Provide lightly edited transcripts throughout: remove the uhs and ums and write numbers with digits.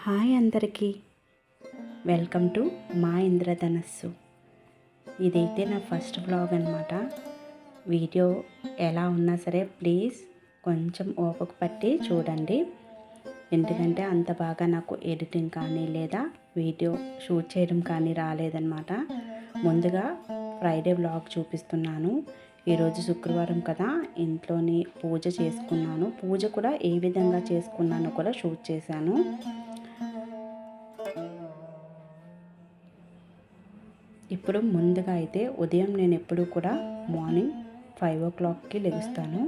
Hi అందరికీ, welcome to మా ఇంద్రధనస్సు. ఇదైతే నా ఫస్ట్ వ్లాగ్ అనమాట. వీడియో ఎలా ఉన్నా సరే ప్లీజ్ కొంచెం ఓపిక పట్టి చూడండి. ఎందుకంటే అంత బాగా నాకు ఎడిటింగ్ కానీ లేదా వీడియో షూట్ చేయడం కానీ రాలేదన్నమాట. ముందుగా ఫ్రైడే వ్లాగ్ చూపిస్తున్నాను. ఈరోజు శుక్రవారం కదా, ఇంట్లోని పూజ చేసుకున్నాను. పూజ కూడా ఏ విధంగా చేసుకున్నానో కూడా షూట్ చేశాను. ఇప్పుడు ముందుగా అయితే ఉదయం నేను ఎప్పుడు కూడా మార్నింగ్ 5 o'clockకి లెగుస్తాను.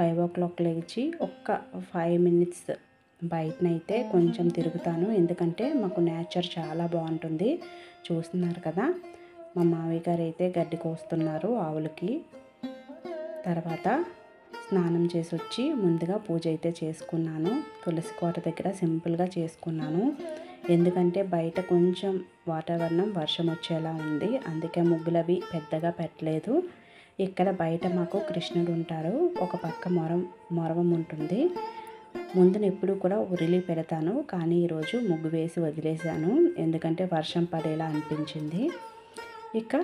5 o'clock లేచి ఒక్క 5 minutes బయటనైతే కొంచెం తిరుగుతాను. ఎందుకంటే మాకు నేచర్ చాలా బాగుంటుంది. చూస్తున్నారు కదా, మా మావయ్య గారు అయితే గడ్డి కోస్తున్నారు ఆవులకి. తర్వాత స్నానం చేసి వచ్చి ముందుగా పూజ అయితే చేసుకున్నాను. తులసి కోట దగ్గర సింపుల్గా చేసుకున్నాను. ఎందుకంటే బయట కొంచెం వాతావరణం వర్షం వచ్చేలా ఉంది, అందుకే ముగ్గులు అవి పెద్దగా పెట్టలేదు. ఇక్కడ బయట మాకు కృష్ణుడు ఉంటారు, ఒక పక్క మొరవం ఉంటుంది. ముందున ఎప్పుడు కూడా ఉరిలి పెడతాను, కానీ ఈరోజు ముగ్గు వేసి వదిలేశాను ఎందుకంటే వర్షం పడేలా అనిపించింది. ఇక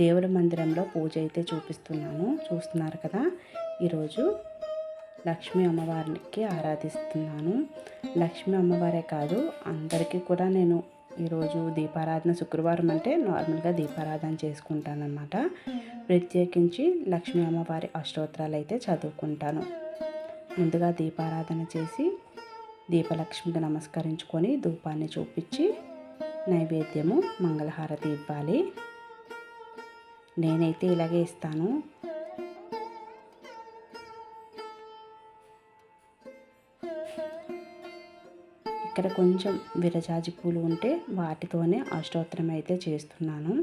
దేవుడి మందిరంలో పూజ అయితే చూపిస్తున్నాను. చూస్తున్నారు కదా, ఈరోజు లక్ష్మీ అమ్మవారికి ఆరాధిస్తున్నాను. లక్ష్మీ అమ్మవారే కాదు, అందరికీ కూడా నేను ఈరోజు దీపారాధన, శుక్రవారం అంటే నార్మల్గా దీపారాధన చేసుకుంటానన్నమాట. ప్రత్యేకించి లక్ష్మీ అమ్మవారి అష్టోత్తరాలు అయితే చదువుకుంటాను. ముందుగా దీపారాధన చేసి దీపలక్ష్మికి నమస్కరించుకొని ధూపాన్ని చూపించి నైవేద్యము మంగళహారతి ఇవ్వాలి. నేనైతే ఇలాగే ఇస్తాను. ఇక్కడ కొంచెం విరజాజి పూలు ఉంటే వాటితోనే అష్టోత్తరం అయితే చేస్తున్నాను.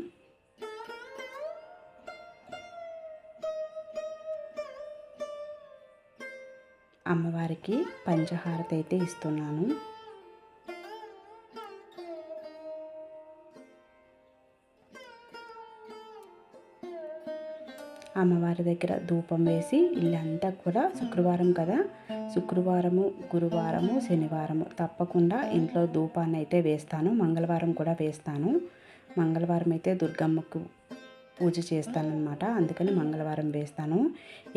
అమ్మవారికి పంచహారతి అయితే ఇస్తున్నాను. అమ్మవారి దగ్గర ధూపం వేసి ఇల్లంతా కూడా, శుక్రవారం కదా, శుక్రవారము, గురువారము, శనివారము తప్పకుండా ఇంట్లో ధూపాన్ని అయితే వేస్తాను. మంగళవారం కూడా వేస్తాను. మంగళవారం అయితే దుర్గమ్మకు పూజ చేస్తానన్నమాట, అందుకని మంగళవారం వేస్తాను.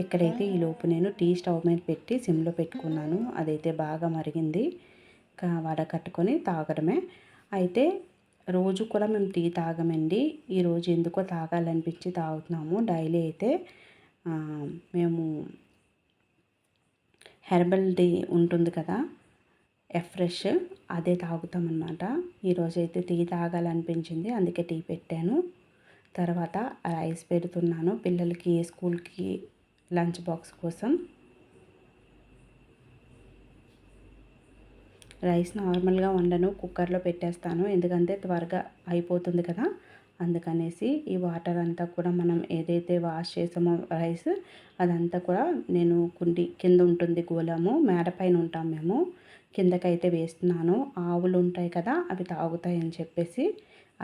ఇక్కడైతే ఈలోపు నేను టీ స్టవ్ మీద పెట్టి సిమ్లో పెట్టుకున్నాను. అదైతే బాగా మరిగింది, వడకట్టుకొని తాగడమే. అయితే రోజు కూడా మేము టీ తాగమండి. ఈరోజు ఎందుకో తాగాలనిపించి తాగుతున్నాము. డైలీ అయితే మేము హెర్బల్ టీ ఉంటుంది కదా, ఎఫ్రెష్, అదే తాగుతామన్నమాట. ఈరోజు అయితే టీ తాగాలనిపించింది, అందుకే టీ పెట్టాను. తర్వాత రైస్ పెడుతున్నాను పిల్లలకి స్కూల్కి లంచ్ బాక్స్ కోసం. రైస్ నార్మల్గా వండను, కుక్కర్లో పెట్టేస్తాను, ఎందుకంటే త్వరగా అయిపోతుంది కదా, అందుకనేసి. ఈ వాటర్ అంతా కూడా మనం ఏదైతే వాష్ చేసామో రైస్, అదంతా కూడా నేను కుండి కింద ఉంటుంది గోళము, మేడ పైన ఉంటాం మేము, కిందకైతే వేస్తున్నాను. ఆవులు ఉంటాయి కదా, అవి తాగుతాయని చెప్పేసి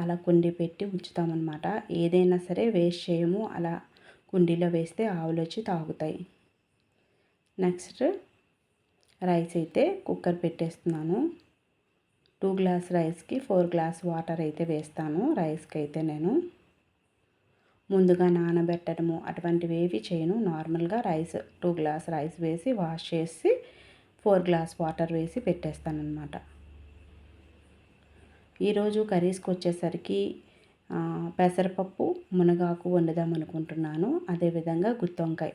అలా కుండి పెట్టి ఉంచుతామన్నమాట. ఏదైనా సరే వేస్ట్ చేయము, అలా కుండీలో వేస్తే ఆవులు వచ్చి తాగుతాయి. నెక్స్ట్ రైస్ అయితే కుక్కర్ పెట్టేస్తున్నాను. 2 గ్లాస్ రైస్కి 4 గ్లాస్ వాటర్ అయితే వేస్తాను. రైస్కి అయితే నేను ముందుగా నానబెట్టడము అటువంటివి ఏవి చేయను. నార్మల్గా రైస్ 2 గ్లాస్ రైస్ వేసి వాష్ చేసి 4 గ్లాస్ వాటర్ వేసి పెట్టేస్తాను అన్నమాట. ఈరోజు కర్రీస్కి వచ్చేసరికి పెసరపప్పు, మునగాకు వండుదాం అనుకుంటున్నాను. అదేవిధంగా గుత్తొంకాయ,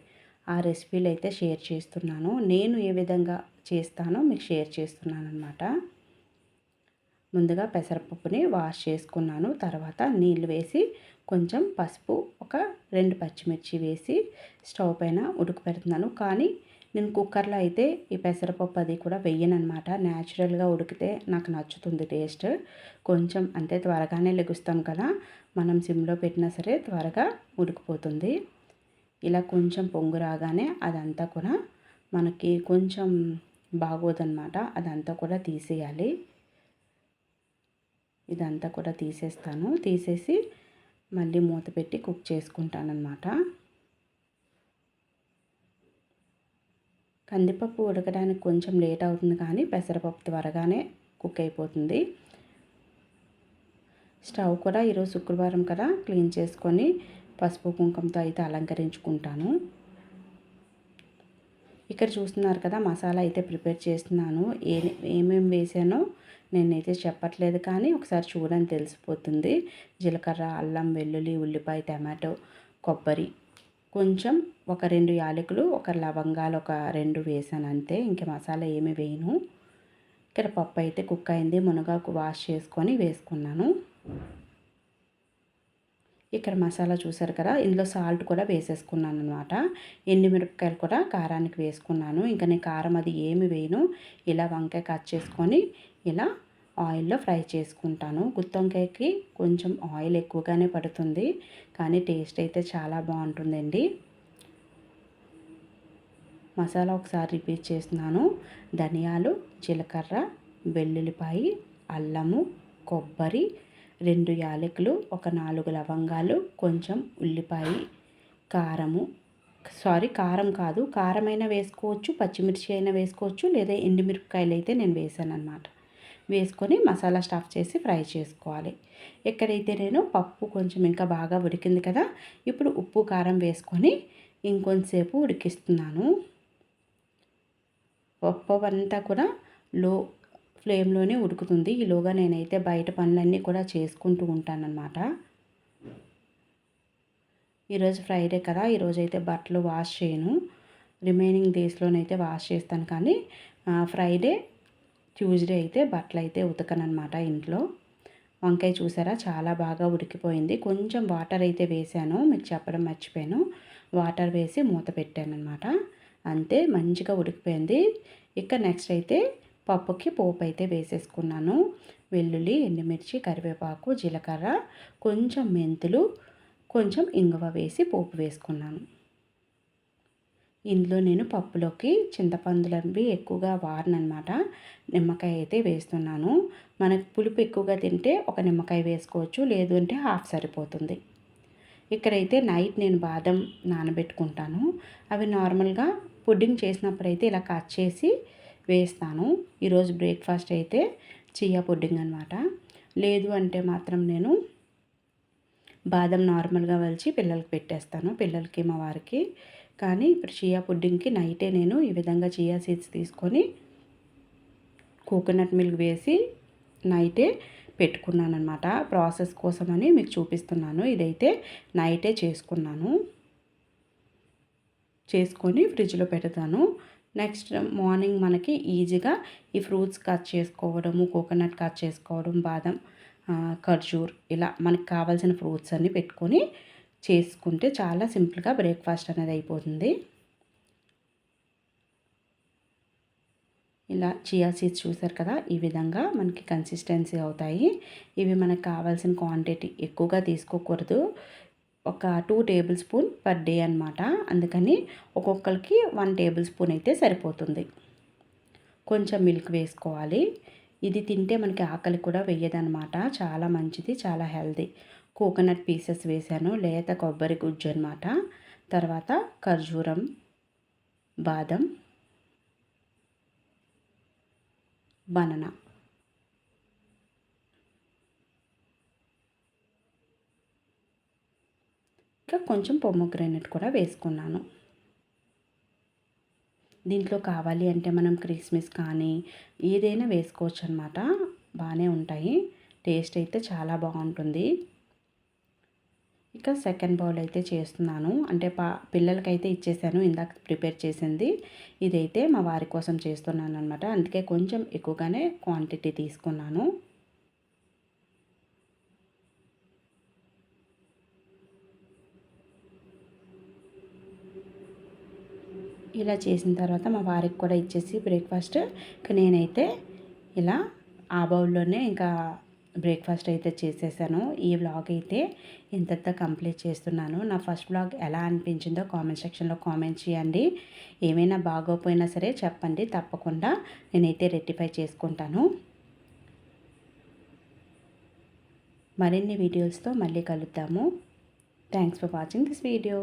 ఆ రెసిపీలు అయితే షేర్ చేస్తున్నాను. నేను ఏ విధంగా చేస్తానో మీకు షేర్ చేస్తున్నాను అన్నమాట. ముందుగా పెసరపప్పుని వాష్ చేసుకున్నాను. తర్వాత నీళ్ళు వేసి కొంచెం పసుపు, ఒక 2 పచ్చిమిర్చి వేసి స్టవ్ పైన ఉడకపెడుతున్నాను. కానీ నేను కుక్కర్లో అయితే ఈ పెసరపప్పు అది కూడా వేయను అనమాట. న్యాచురల్గా ఉడికితే నాకు నచ్చుతుంది టేస్ట్. కొంచెం అంటే త్వరగానే లెగుస్తాం కదా, మనం సిమ్లో పెట్టినా సరే త్వరగా ఉడికిపోతుంది. ఇలా కొంచెం పొంగు రాగానే అదంతా కూడా మనకి కొంచెం బాగోదన్నమాట, అదంతా కూడా తీసేయాలి. ఇదంతా కూడా తీసేస్తాను. తీసేసి మళ్ళీ మూత పెట్టి కుక్ చేసుకుంటానన్నమాట. కందిపప్పు ఉడకడానికి కొంచెం లేట్ అవుతుంది, కానీ పెసరపప్పు త్వరగానే కుక్ అయిపోతుంది. స్టవ్ కూడా ఈరోజు శుక్రవారం కదా క్లీన్ చేసుకొని పసుపు కుంకుమతో అయితే అలంకరించుకుంటాను. ఇక్కడ చూస్తున్నారు కదా మసాలా అయితే ప్రిపేర్ చేస్తున్నాను. ఏమేమి వేసానో నేనైతే చెప్పట్లేదు, కానీ ఒకసారి చూడని తెలిసిపోతుంది. జీలకర్ర, అల్లం, వెల్లుల్లి, ఉల్లిపాయ, టమాటో, కొబ్బరి, కొంచెం ఒక 2 యాలకులు, ఒక లవంగాలు ఒక 2 వేసాను అంతే. ఇంక మసాలా ఏమి వేయను. ఇక్కడ పప్పు అయితే కుక్ అయింది. మునగాకు వాష్ చేసుకొని వేసుకున్నాను. ఇక్కడ మసాలా చూసారు కదా, ఇందులో సాల్ట్ కూడా వేసేసుకున్నాను అనమాట. ఎండుమిరపకాయలు కూడా కారానికి వేసుకున్నాను. ఇంకా నేను కారం అది ఏమి వేయను. ఇలా వంకాయ కట్ చేసుకొని ఇలా ఆయిల్లో ఫ్రై చేసుకుంటాను. గుత్తి వంకాయకి కొంచెం ఆయిల్ ఎక్కువగానే పడుతుంది, కానీ టేస్ట్ అయితే చాలా బాగుంటుందండి. మసాలా ఒకసారి రిపీట్ చేస్తున్నాను. ధనియాలు, జీలకర్ర, వెల్లుల్లిపాయ, అల్లము, కొబ్బరి, 2 యాలకులు, ఒక 4 లవంగాలు, కొంచెం ఉల్లిపాయ, కారం కాదు, కారమైనా వేసుకోవచ్చు, పచ్చిమిర్చి అయినా వేసుకోవచ్చు, లేదా ఎండుమిరపకాయలు అయితే నేను వేసాను అనమాట. వేసుకొని మసాలా స్టఫ్ చేసి ఫ్రై చేసుకోవాలి. ఎక్కడైతే నేను పప్పు కొంచెం ఇంకా బాగా ఉడికింది కదా, ఇప్పుడు ఉప్పు కారం వేసుకొని ఇంకొంతసేపు ఉడికిస్తున్నాను. పప్పు అంతా కూడా లో ఫ్లేమ్లోనే ఉడుకుతుంది. ఈలోగా నేనైతే బయట పనులన్నీ కూడా చేసుకుంటూ ఉంటానన్నమాట. ఈరోజు ఫ్రైడే కదా, ఈరోజైతే బట్టలు వాష్ చేయను. రిమైనింగ్ డేస్లోనైతే వాష్ చేస్తాను, కానీ ఫ్రైడే, ట్యూస్డే అయితే బట్టలు అయితే ఉతకనమాట ఇంట్లో. వంకాయ చూసారా చాలా బాగా ఉడికిపోయింది. కొంచెం వాటర్ అయితే వేసాను, మీకు చెప్పడం మర్చిపోయాను. వాటర్ వేసి మూత పెట్టాను అనమాట. అంతే, మంచిగా ఉడికిపోయింది. ఇక నెక్స్ట్ అయితే పప్పుకి పోపు అయితే వేసేసుకున్నాను. వెల్లుల్లి, ఎండుమిర్చి, కరివేపాకు, జీలకర్ర, కొంచెం మెంతులు, కొంచెం ఇంగువ వేసి పోపు వేసుకున్నాను. ఇందులో నేను పప్పులోకి చింతపండులవి ఎక్కువగా వాడనమాట. నిమ్మకాయ అయితే వేస్తున్నాను. మనకు పులుపు ఎక్కువగా తింటే ఒక నిమ్మకాయ వేసుకోవచ్చు, లేదు అంటే హాఫ్ సరిపోతుంది. ఇక్కడైతే నైట్ నేను బాదం నానబెట్టుకుంటాను. అవి నార్మల్గా పుడ్డింగ్ చేసినప్పుడైతే ఇలా కట్ చేసి వేస్తాను. ఈరోజు బ్రేక్ఫాస్ట్ అయితే చియా పుడ్డింగ్ అనమాట. లేదు అంటే మాత్రం నేను బాదం నార్మల్గా వలిచి పిల్లలకి పెట్టేస్తాను, పిల్లలకి మా వారికి. కానీ ఇప్పుడు చియా పుడ్డింగ్కి నైటే నేను ఈ విధంగా చియా సీడ్స్ తీసుకొని కోకోనట్ మిల్క్ వేసి నైటే పెట్టుకున్నాను అనమాట. ప్రాసెస్ కోసమని మీకు చూపిస్తున్నాను. ఇదైతే నైటే చేసుకొని ఫ్రిడ్జ్లో పెడతాను. నెక్స్ట్ మార్నింగ్ మనకి ఈజీగా ఈ ఫ్రూట్స్ కట్ చేసుకోవడము, కోకోనట్ కట్ చేసుకోవడం, బాదం, ఖర్జూర్, ఇలా మనకి కావాల్సిన ఫ్రూట్స్ అన్నీ పెట్టుకొని చేసుకుంటే చాలా సింపుల్గా బ్రేక్ఫాస్ట్ అనేది అయిపోతుంది. ఇలా చియా సీడ్స్ చూసారు కదా, ఈ విధంగా మనకి కన్సిస్టెన్సీ అవుతాయి. ఇవి మనకు కావాల్సిన క్వాంటిటీ ఎక్కువగా తీసుకోకూడదు. ఒక 2 టేబుల్ స్పూన్ పర్ డే అనమాట. అందుకని ఒక్కొక్కరికి 1 టేబుల్ స్పూన్ అయితే సరిపోతుంది. కొంచెం మిల్క్ వేసుకోవాలి. ఇది తింటే మనకి ఆకలి కూడా వేయదనమాట. చాలా మంచిది, చాలా హెల్తీ. కోకోనట్ పీసెస్ వేసాను, లేత కొబ్బరి గుజ్జు అనమాట. తర్వాత ఖర్జూరం, బాదం, బనానా, ఇంకా కొంచెం పొమోగ్రానేట్ కూడా వేసుకున్నాను. దీంట్లో కావాలి అంటే మనం కిస్మిస్ కానీ ఏదైనా వేసుకోవచ్చు అనమాట. బాగానే ఉంటాయి, టేస్ట్ అయితే చాలా బాగుంటుంది. ఇక సెకండ్ బౌల్ అయితే చేస్తున్నాను. అంటే పిల్లలకైతే ఇచ్చేసాను ఇందాక ప్రిపేర్ చేసింది. ఇదైతే మా వారి కోసం చేస్తున్నాను అనమాట. అందుకే కొంచెం ఎక్కువగానే క్వాంటిటీ తీసుకున్నాను. ఇలా చేసిన తర్వాత మా వారికి కూడా ఇచ్చేసి బ్రేక్ఫాస్ట్, నేనైతే ఇలా ఆ బౌల్లోనే ఇంకా బ్రేక్ఫాస్ట్ అయితే చేసేసాను. ఈ వ్లాగ్ అయితే ఇంతంతా కంప్లీట్ చేస్తున్నాను. నా ఫస్ట్ వ్లాగ్ ఎలా అనిపించిందో కామెంట్ సెక్షన్లో కామెంట్ చేయండి. ఏమైనా బాగోపోయినా సరే చెప్పండి, తప్పకుండా నేనైతే రెక్టిఫై చేసుకుంటాను. మరిన్ని వీడియోస్తో మళ్ళీ కలుద్దాము. Thanks for watching this video.